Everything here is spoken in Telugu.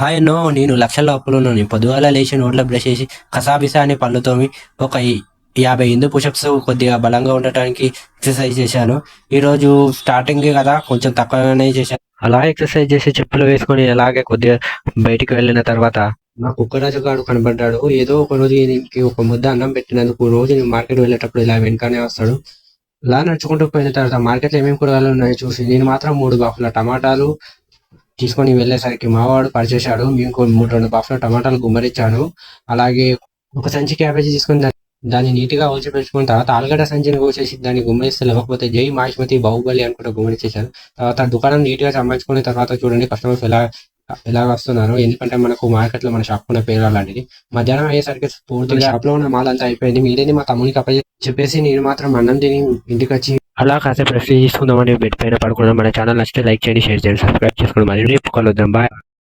హాయ్ నో నేను లక్షల అప్పులున్నాను. పొద్దుగాల లేచి నోట్లో బ్రష్ చేసి కసాబిసా అని పళ్ళు తోమి ఒక 50 హిందూ పుషప్స్ కొద్దిగా బలంగా ఉండటానికి ఎక్సర్సైజ్ చేశాను. ఈరోజు స్టార్టింగే కదా కొంచెం తక్కువగానే చేశాను. అలా ఎక్సర్సైజ్ చేసి చెప్పులు వేసుకొని అలాగే కొద్దిగా బయటికి వెళ్ళిన తర్వాత మా కుక్కరాజు గాడు కనబడ్డాడు. ఏదో ఒక రోజు ఈయనకి ఒక ముద్ద అన్నం పెట్టినందుకు రోజు నేను మార్కెట్ వెళ్ళేటప్పుడు ఇలా వెనకానే వస్తాడు. ఇలా నడుచుకుంటూ పోయిన తర్వాత మార్కెట్లో ఏమేమి కూరగాయలు ఉన్నాయో చూసి నేను మాత్రం 3 బాక్సుల టమాటాలు తీసుకొని వెళ్ళేసరికి మావాడు పరిచేశాడు. ఇంకో 2 బాక్సుల టమాటాలు గుమ్మరిచ్చాను. అలాగే ఒక సంచి క్యాబేజీ తీసుకొని దాన్ని నీట్‌గా ఒలిచి పెట్టుకున్న తర్వాత ఆలుగడ్డ సంచిని కోసేసి దాన్ని గుమ్మరిస్తే లేకపోతే జై మహేష్మతి బాహుబలి అనుకుంటా గుమ్మరిచ్చేశాను. తర్వాత దుకాణం నీట్‌గా సంభాళించుకున్న తర్వాత చూడండి కస్టమర్స్ ఎలా వస్తున్నారో. ఎందుకంటే మనకు మార్కెట్‌లో మన షాప్ ఉన్న పేరు అలాంటిది. మధ్యాహ్నం అయ్యేసరికి పూర్తిగా షాప్‌లో ఉన్న మాల్ అంతా అయిపోయింది. మిగిలింది మా తమ్మునికి చెప్పేసి నేను మాత్రం అన్నం తిని ఇంటికొచ్చి అలా కాసేపు రెస్ట్ తీసుకుందామని బెడ్ పైన పడుకున్నాం. మన ఛానల్ నచ్చితే లైక్ చేయండి, షేర్ చేయండి, సబ్స్క్రైబ్ చేసుకోండి. మరి రేపు కలుద్దాం. బాయ్.